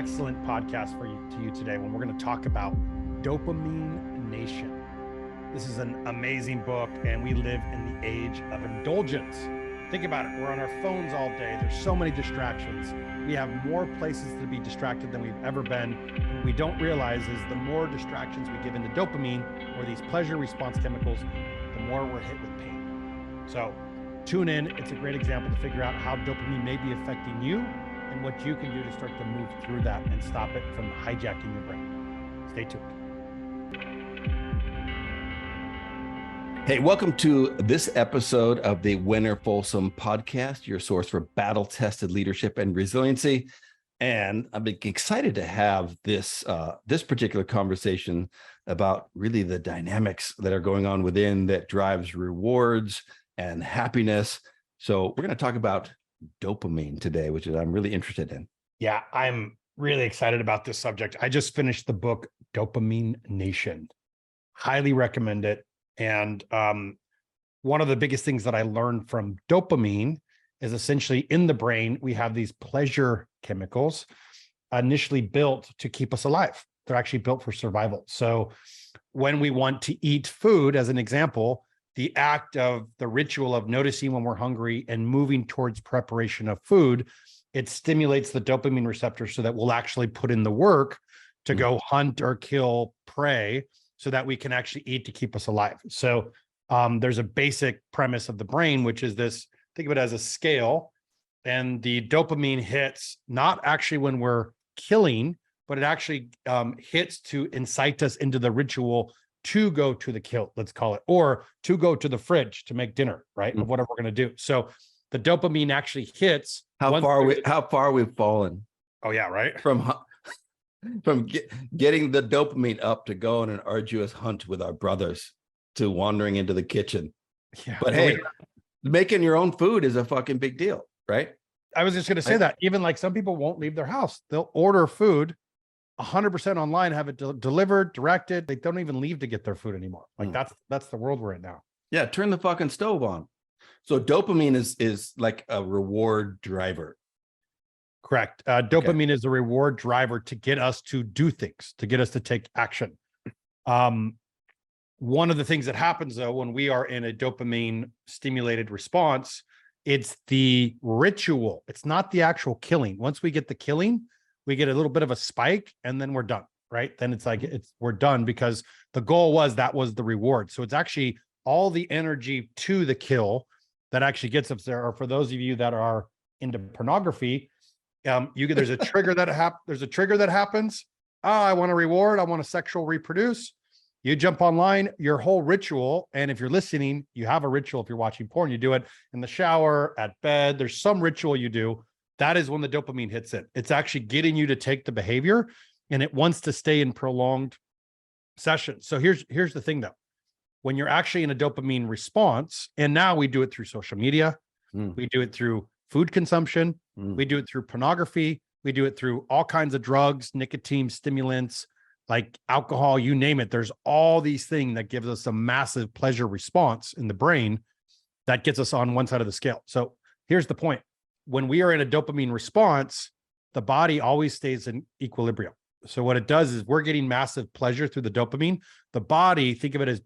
excellent podcast to you today when we're going to talk about Dopamine Nation. This is an amazing book, and we live in the age of indulgence. Think about it. We're on our phones all day. There's so many distractions. We have more places to be distracted than we've ever been. And what we don't realize is the more distractions we give into dopamine or these pleasure response chemicals, the more we're hit with pain. So tune in. It's a great example to figure out how dopamine may be affecting you and what you can do to start to move through that and stop it from hijacking your brain. Stay tuned. Hey, welcome to this episode of the Wenner Folsom podcast, your source for battle-tested leadership and resiliency. And I'm excited to have this particular conversation about really the dynamics that are going on within that drives rewards and happiness. So we're going to talk about dopamine today, which is I'm really interested in. Yeah, I'm really excited about this subject. I just finished the book Dopamine Nation. Highly recommend it. And one of the biggest things that I learned from dopamine is essentially in the brain, we have these pleasure chemicals initially built to keep us alive. They're actually built for survival. So when we want to eat food, as an example, the act of the ritual of noticing when we're hungry and moving towards preparation of food, it stimulates the dopamine receptor so that we'll actually put in the work to go hunt or kill prey so that we can actually eat to keep us alive. So there's a basic premise of the brain, which is this, think of it as a scale, and the dopamine hits not actually when we're killing, but it actually hits to incite us into the ritual to go to the kill, let's call it, or to go to the fridge to make dinner, right? Of whatever we're going to do. So the dopamine actually hits. How far we've fallen. Oh yeah, right. From getting the dopamine up to go on an arduous hunt with our brothers to wandering into the kitchen. Yeah. But hey, making your own food is a fucking big deal, right? I was just going to say that even like some people won't leave their house. They'll order food 100% online, have it delivered, directed. They don't even leave to get their food anymore. Like that's the world we're in now. Yeah. Turn the fucking stove on. So dopamine is like a reward driver. Correct. Dopamine is a reward driver to get us to do things, to get us to take action. One of the things that happens though, when we are in a dopamine stimulated response, it's the ritual. It's not the actual killing. Once we get the killing, we get a little bit of a spike and then we're done, right? Then it's like, we're done because the goal was that was the reward. So it's actually all the energy to the kill that actually gets us there. Or for those of you that are into pornography, there's a trigger that happens. Oh, I want a reward. I want to sexual reproduce. You jump online, your whole ritual. And if you're listening, you have a ritual. If you're watching porn, you do it in the shower, at bed. There's some ritual you do. That is when the dopamine hits it. It's actually getting you to take the behavior, and it wants to stay in prolonged sessions. So here's the thing though. When you're actually in a dopamine response, and now we do it through social media, we do it through food consumption, we do it through pornography, we do it through all kinds of drugs, nicotine, stimulants, like alcohol, you name it. There's all these things that gives us a massive pleasure response in the brain that gets us on one side of the scale. So here's the point. When we are in a dopamine response, the body always stays in equilibrium. So what it does is we're getting massive pleasure through the dopamine. The body, think of it as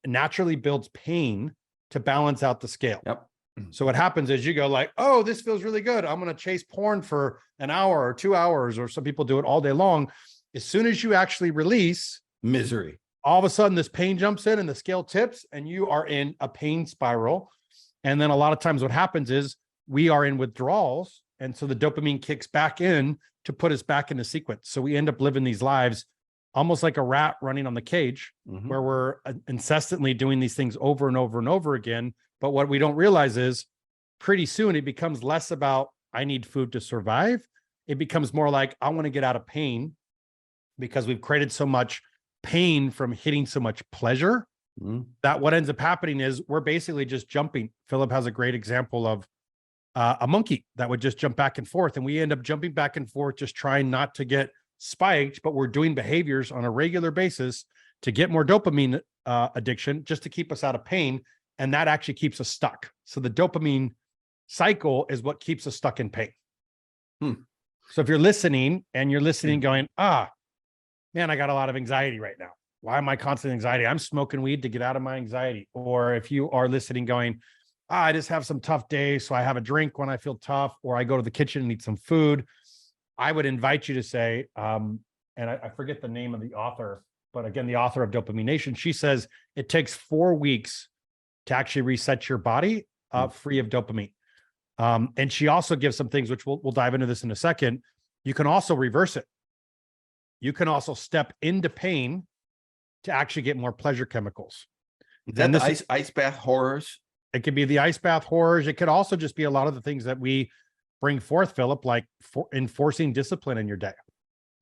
naturally builds pain to balance out the scale. Yep. So what happens is you go like, oh, this feels really good. I'm going to chase porn for an hour or 2 hours, or some people do it all day long. As soon as you actually release misery, all of a sudden this pain jumps in and the scale tips and you are in a pain spiral. And then a lot of times what happens is we are in withdrawals. And so the dopamine kicks back in to put us back in the sequence. So we end up living these lives almost like a rat running on the cage, where we're incessantly doing these things over and over and over again. But what we don't realize is pretty soon it becomes less about, I need food to survive. It becomes more like, I want to get out of pain, because we've created so much pain from hitting so much pleasure that what ends up happening is we're basically just jumping. Philip has a great example of a monkey that would just jump back and forth. And we end up jumping back and forth, just trying not to get spiked, but we're doing behaviors on a regular basis to get more dopamine addiction, just to keep us out of pain. And that actually keeps us stuck. So the dopamine cycle is what keeps us stuck in pain. So if you're listening and you're listening going, man, I got a lot of anxiety right now. Why am I constant anxiety? I'm smoking weed to get out of my anxiety. Or if you are listening going, I just have some tough days, so I have a drink when I feel tough, or I go to the kitchen and eat some food. I would invite you to say, and I forget the name of the author, but again, the author of Dopamine Nation, she says it takes 4 weeks to actually reset your body free of dopamine. And she also gives some things, which we'll dive into this in a second. You can also reverse it. You can also step into pain to actually get more pleasure chemicals. Is that the ice bath horrors? It could be the ice bath horrors. It could also just be a lot of the things that we bring forth, Philip, like enforcing discipline in your day,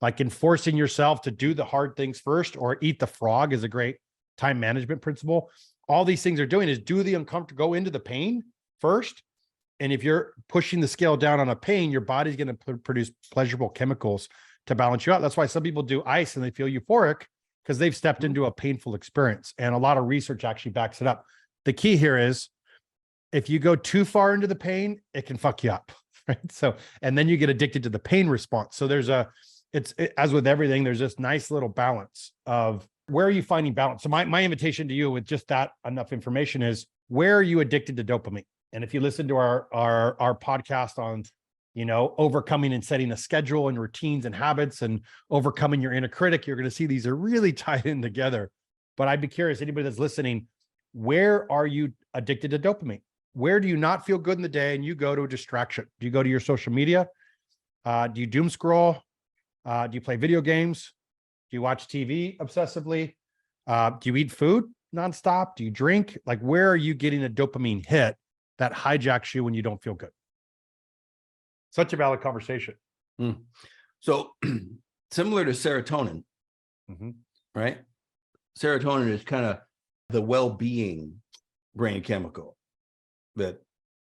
like enforcing yourself to do the hard things first, or eat the frog is a great time management principle. All these things are doing is do the uncomfortable, go into the pain first. And if you're pushing the scale down on a pain, your body's going to produce pleasurable chemicals to balance you out. That's why some people do ice and they feel euphoric, because they've stepped into a painful experience. And a lot of research actually backs it up. The key here is if you go too far into the pain, it can fuck you up. Right. So, and then you get addicted to the pain response. So as with everything, there's this nice little balance of where are you finding balance? So my invitation to you with just that enough information is, where are you addicted to dopamine? And if you listen to our podcast on, overcoming and setting a schedule and routines and habits and overcoming your inner critic, you're going to see these are really tied in together. But I'd be curious, anybody that's listening, where are you addicted to dopamine? Where do you not feel good in the day and you go to a distraction? Do you go to your social media? Do you doom scroll? Do you play video games? Do you watch TV obsessively? Do you eat food nonstop? Do you drink? Like, where are you getting a dopamine hit that hijacks you when you don't feel good? Such a valid conversation. So similar to serotonin, right? Serotonin is kind of the well-being brain chemical that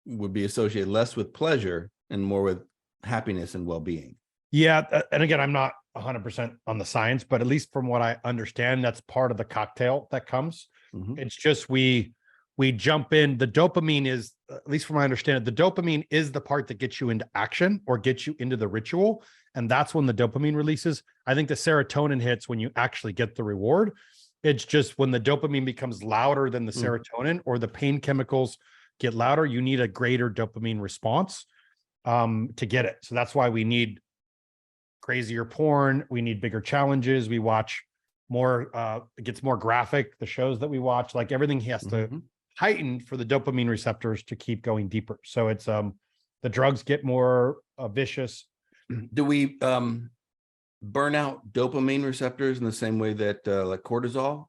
would be associated less with pleasure and more with happiness and well-being. Yeah. And again, I'm not 100% on the science, but at least from what I understand, that's part of the cocktail that comes. It's just we jump in. The dopamine is, at least from my understanding, the dopamine is the part that gets you into action or gets you into the ritual. And that's when the dopamine releases. I think the serotonin hits when you actually get the reward. It's just when the dopamine becomes louder than the serotonin, or the pain chemicals get louder, you need a greater dopamine response to get it. So that's why we need crazier porn. We need bigger challenges. We watch more, it gets more graphic, the shows that we watch, like everything has to heighten for the dopamine receptors to keep going deeper. So it's, the drugs get more vicious. Do we burn out dopamine receptors in the same way that like cortisol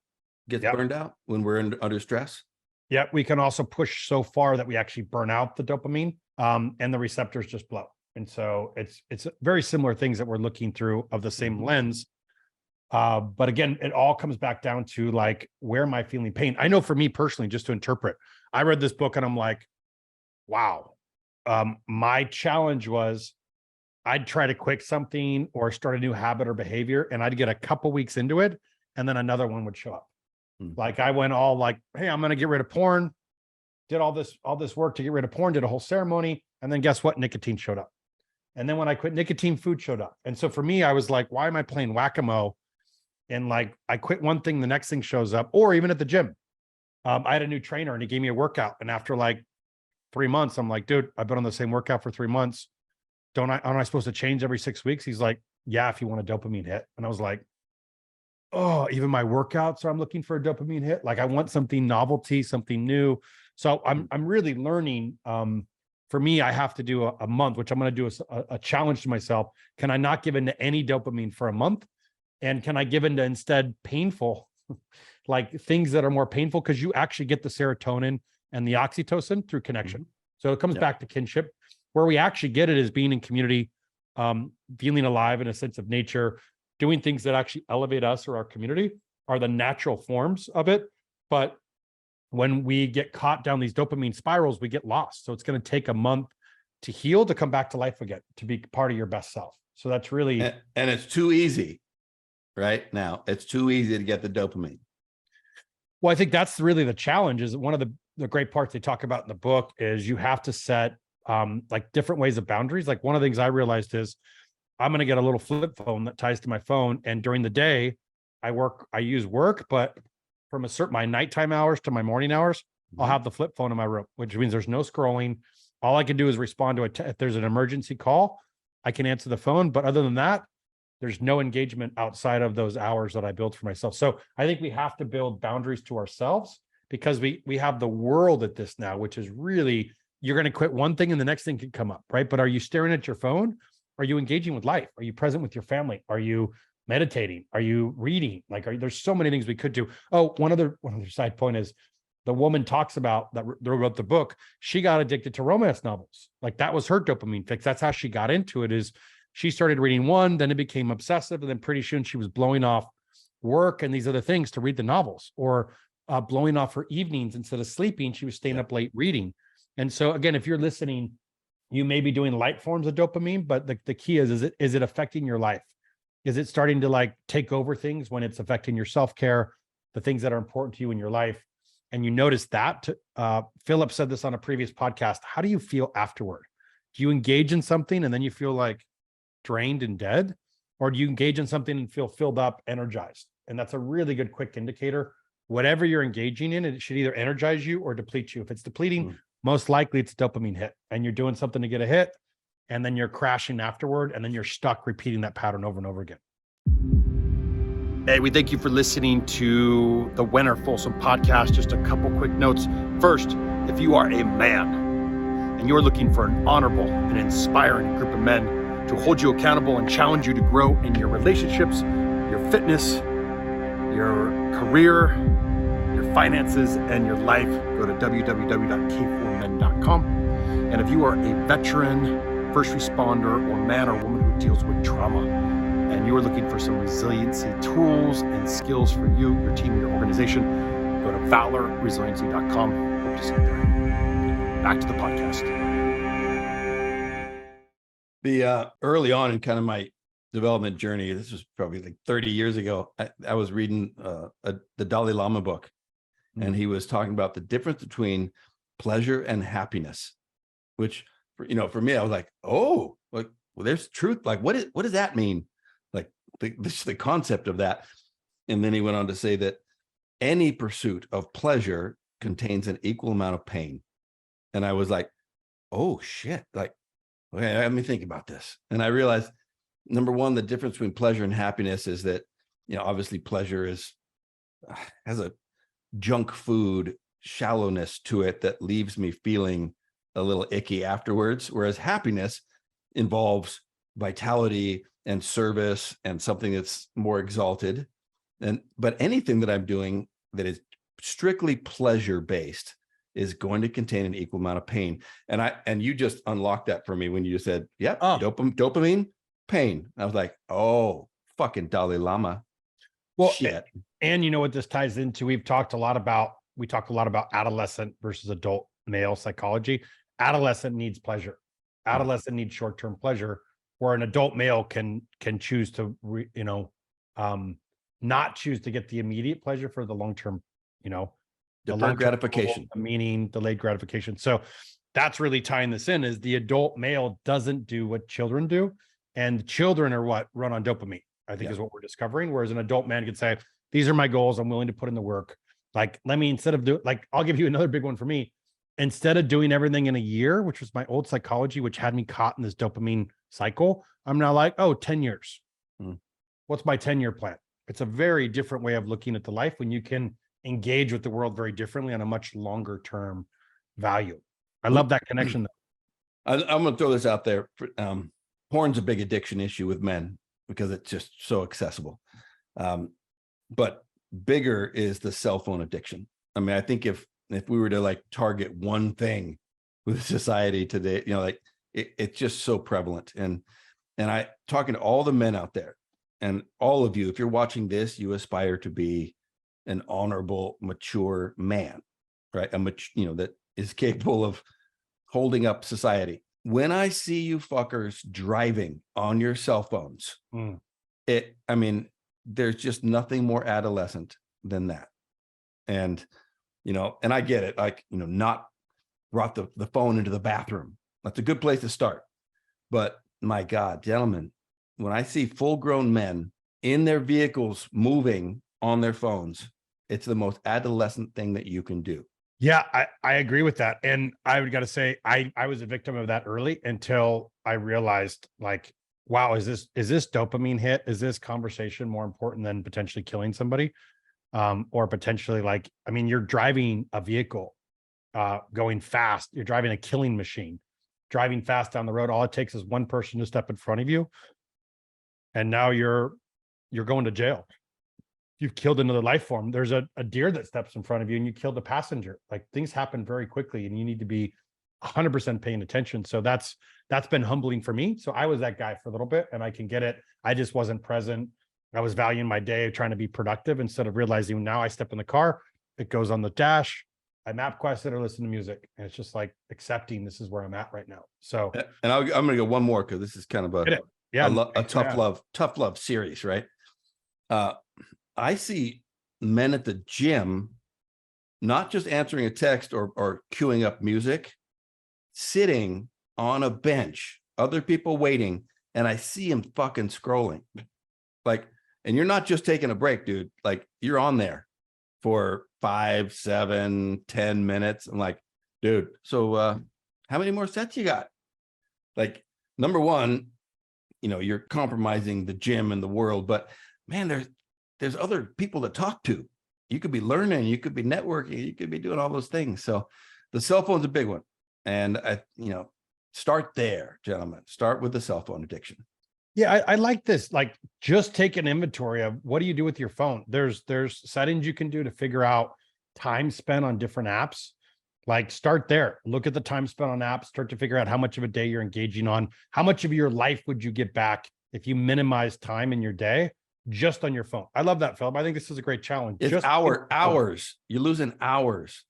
gets burned out when we're under stress? Yeah, we can also push so far that we actually burn out the dopamine, and the receptors just blow. And so it's very similar things that we're looking through of the same lens. But again, it all comes back down to like, where am I feeling pain? I know for me personally, just to interpret, I read this book and I'm like, wow. My challenge was I'd try to quit something or start a new habit or behavior, and I'd get a couple weeks into it, and then another one would show up. Like I went all like, hey, I'm going to get rid of porn, did all this work to get rid of porn, did a whole ceremony. And then guess what? Nicotine showed up. And then when I quit nicotine, food showed up. And so for me, I was like, why am I playing whack-a-mole? And like, I quit one thing, the next thing shows up. Or even at the gym, I had a new trainer and he gave me a workout. And after like 3 months, I'm like, dude, I've been on the same workout for 3 months. Aren't I supposed to change every 6 weeks? He's like, yeah, if you want a dopamine hit. And I was like, oh, even my workouts are, I'm looking for a dopamine hit. Like I want something novelty, something new. So I'm really learning. For me, I have to do a month, which I'm going to do a challenge to myself. Can I not give into any dopamine for a month? And can I give into instead painful, like things that are more painful? Because you actually get the serotonin and the oxytocin through connection. So it comes back to kinship. Where we actually get it is being in community, feeling alive in a sense of nature, doing things that actually elevate us or our community are the natural forms of it. But when we get caught down these dopamine spirals, we get lost. So it's going to take a month to heal, to come back to life again, to be part of your best self. So that's really, and it's too easy right now. It's too easy to get the dopamine. Well, I think that's really the challenge. Is one of the great parts they talk about in the book is you have to set like different ways of boundaries. Like one of the things I realized is I'm going to get a little flip phone that ties to my phone. And during the day, I use work, but from my nighttime hours to my morning hours, I'll have the flip phone in my room, which means there's no scrolling. All I can do is respond to it. If there's an emergency call, I can answer the phone. But other than that, there's no engagement outside of those hours that I built for myself. So I think we have to build boundaries to ourselves, because we have the world at this now, which is really, you're going to quit one thing and the next thing could come up, right? But are you staring at your phone? Are you engaging with life? Are you present with your family? Are you meditating? Are you reading? Like, there's so many things we could do. Oh, one other side point is, the woman talks about that wrote the book. She got addicted to romance novels. Like, that was her dopamine fix. That's how she got into it. Is she started reading one, then it became obsessive, and then pretty soon she was blowing off work and these other things to read the novels, or blowing off her evenings instead of sleeping. She was staying up late reading. And so again, if you're listening, you may be doing light forms of dopamine, but the key is it affecting your life? Is it starting to like take over things when it's affecting your self-care, the things that are important to you in your life? And you notice that, Philip said this on a previous podcast. How do you feel afterward? Do you engage in something and then you feel like drained and dead? Or do you engage in something and feel filled up, energized? And that's a really good quick indicator. Whatever you're engaging in, it should either energize you or deplete you. If it's depleting, most likely it's a dopamine hit, and you're doing something to get a hit, and then you're crashing afterward, and then you're stuck repeating that pattern over and over again. Hey, we thank you for listening to the Wenner Folsom podcast. Just a couple quick notes. First, if you are a man and you're looking for an honorable and inspiring group of men to hold you accountable and challenge you to grow in your relationships, your fitness, your career, your finances, and your life, go to www.k4men.com. And if you are a veteran, first responder, or man or woman who deals with trauma, and you are looking for some resiliency tools and skills for you, your team, and your organization, go to valorresiliency.com. Hope to see you there. Back to the podcast. The early on in kind of my development journey, this was probably like 30 years ago, I was reading the Dalai Lama book, and he was talking about the difference between pleasure and happiness, which, for me, I was like, oh, like, well, there's truth. Like, what does that mean? Like the concept of that. And then he went on to say that any pursuit of pleasure contains an equal amount of pain. And I was like, oh shit, like, okay, let me think about this. And I realized, number one, the difference between pleasure and happiness is that, obviously pleasure has a junk food shallowness to it that leaves me feeling a little icky afterwards. Whereas happiness involves vitality and service and something that's more exalted. But anything that I'm doing that is strictly pleasure-based is going to contain an equal amount of pain. And you just unlocked that for me when you said, yep, dopamine, pain. I was like, oh, fucking Dalai Lama. Well, shit. And you know what this ties into? We talk a lot about adolescent versus adult male psychology. Adolescent needs pleasure. Adolescent needs short-term pleasure, where an adult male can choose to, not choose to get the immediate pleasure for the long-term, deferred gratification, meaning delayed gratification. So that's really tying this in, is the adult male doesn't do what children do, and children are what run on dopamine, I think is what we're discovering. Whereas an adult man could say, these are my goals, I'm willing to put in the work. Like, I'll give you another big one for me. Instead of doing everything in a year, which was my old psychology, which had me caught in this dopamine cycle, I'm now like, 10 years. What's my 10-year plan? It's a very different way of looking at the life when you can engage with the world very differently on a much longer term value. I love that connection. I'm going to throw this out there. Porn's a big addiction issue with men because it's just so accessible. But bigger is the cell phone addiction. I mean, I think if we were to like target one thing with society today, it's just so prevalent. And I talking to all the men out there, and all of you, if you're watching this, you aspire to be an honorable, mature man, right? That is capable of holding up society. When I see you fuckers driving on your cell phones, there's just nothing more adolescent than that. And, and I get it, like, not brought the phone into the bathroom. That's a good place to start. But my God, gentlemen, when I see full-grown men in their vehicles moving on their phones, it's the most adolescent thing that you can do. Yeah, I agree with that. And I would got to say, I was a victim of that early until I realized, like, wow, is this dopamine hit? Is this conversation more important than potentially killing somebody? Or potentially, like, I mean, you're driving a vehicle, going fast. You're driving a killing machine, driving fast down the road. All it takes is one person to step in front of you, and now you're going to jail. You've killed another life form. There's a deer that steps in front of you and you killed a passenger. Like, things happen very quickly and you need to be 100% paying attention. So that's been humbling for me. So I was that guy for a little bit, and I can get it. I just wasn't present. I was valuing my day, trying to be productive, instead of realizing now I step in the car, it goes on the dash, I MapQuest it or listen to music. And it's just like accepting this is where I'm at right now. So, and I'm going to go one more, because this is kind of a tough love series, right? I see men at the gym, not just answering a text or queuing up music, sitting on a bench, other people waiting, and I see him fucking scrolling. Like, and you're not just taking a break, dude. Like, you're on there for 5, 7, 10 minutes. I'm like, dude, so how many more sets you got? Like, number one, you're compromising the gym and the world, but man, there's other people to talk to. You could be learning, you could be networking, you could be doing all those things. So the cell phone's a big one. And start there, gentlemen. Start with the cell phone addiction. yeah, I like this. Like, just take an inventory of what do you do with your phone. There's settings you can do to figure out time spent on different apps. Like, start there. Look at the time spent on apps. Start to figure out how much of a day you're engaging on. How much of your life would you get back if you minimize time in your day just on your phone? I love that, Philip. I think this is a great challenge. It's just hours. You're losing hours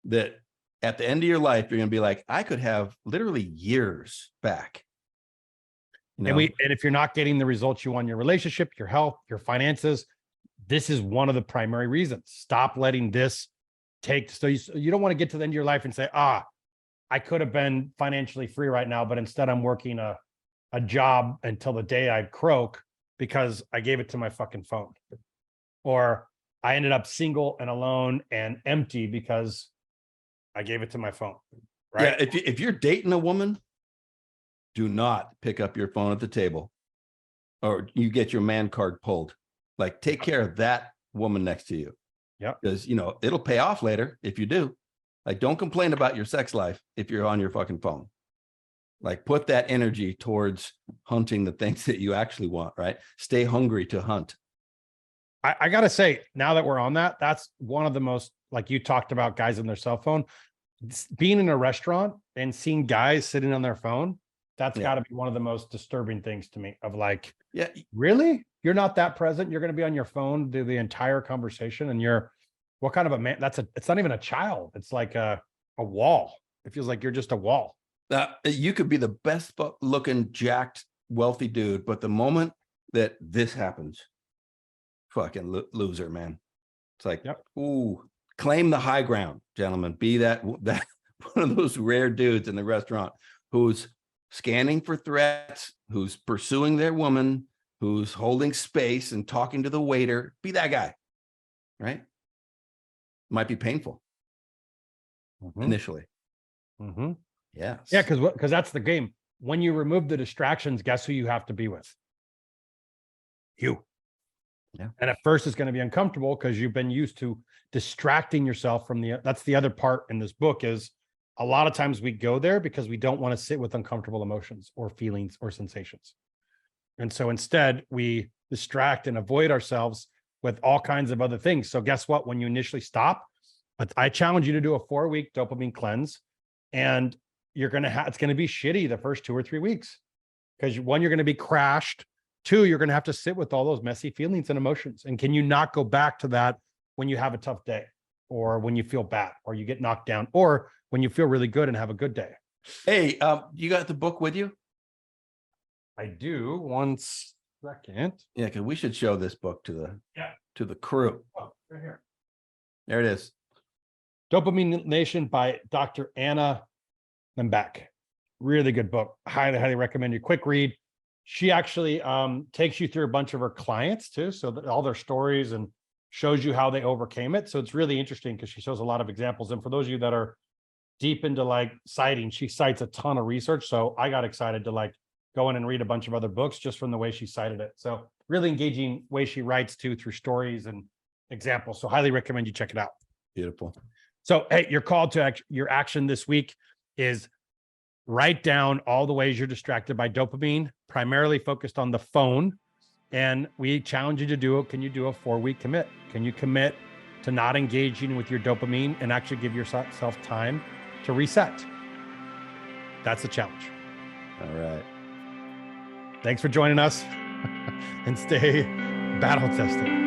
that at the end of your life, you're going to be like, I could have literally years back. And if you're not getting the results you want in your relationship, your health, your finances, this is one of the primary reasons. Stop letting this take. So you don't want to get to the end of your life and say, I could have been financially free right now, but instead I'm working a job until the day I croak because I gave it to my fucking phone. Or I ended up single and alone and empty because I gave it to my phone. Right. Yeah. If you're dating a woman, do not pick up your phone at the table, or you get your man card pulled. Like, take care of that woman next to you. Yeah. Because, it'll pay off later if you do. Like, don't complain about your sex life if you're on your fucking phone. Like, put that energy towards hunting the things that you actually want, right? Stay hungry to hunt. I got to say, now that we're on that, that's one of the most, like you talked about, guys on their cell phone. Being in a restaurant and seeing guys sitting on their phone, that's got to be one of the most disturbing things to me, of like, yeah, really? You're not that present. You're going to be on your phone through the entire conversation. And what kind of a man? It's not even a child. It's like a wall. It feels like you're just a wall. You could be the best looking, jacked, wealthy dude, but the moment that this happens, fucking loser, man. It's like, ooh, claim the high ground, gentlemen. Be that one of those rare dudes in the restaurant who's scanning for threats, who's pursuing their woman, who's holding space and talking to the waiter. Be that guy, right? Might be painful initially. Mm-hmm. Yes. Yeah, because that's the game. When you remove the distractions, guess who you have to be with? You. Yeah. And at first it's going to be uncomfortable because you've been used to distracting yourself from that's the other part in this book, is a lot of times we go there because we don't want to sit with uncomfortable emotions or feelings or sensations. And so instead we distract and avoid ourselves with all kinds of other things. So guess what? When you initially stop, I challenge you to do a 4-week dopamine cleanse, and it's going to be shitty the first 2 or 3 weeks, because one, you're going to be crashed. 2, you're going to have to sit with all those messy feelings and emotions. And can you not go back to that when you have a tough day, or when you feel bad, or you get knocked down, or when you feel really good and have a good day? Hey, you got the book with you? I do. 1 second. Yeah, because we should show this book to the crew. Oh, right here. There it is. Dopamine Nation by Dr. Anna Lembeck. Really good book. Highly, highly recommend you. Quick read. She actually takes you through a bunch of her clients too. So that all their stories and shows you how they overcame it. So it's really interesting because she shows a lot of examples. And for those of you that are deep into like citing, she cites a ton of research. So I got excited to like go in and read a bunch of other books just from the way she cited it. So really engaging way she writes too, through stories and examples. So highly recommend you check it out. Beautiful. So, hey, your call to your action this week is write down all the ways you're distracted by dopamine, primarily focused on the phone. And we challenge you to do it. Can you do a 4-week commit? Can you commit to not engaging with your dopamine and actually give yourself time to reset? That's the challenge. All right. Thanks for joining us and stay battle tested.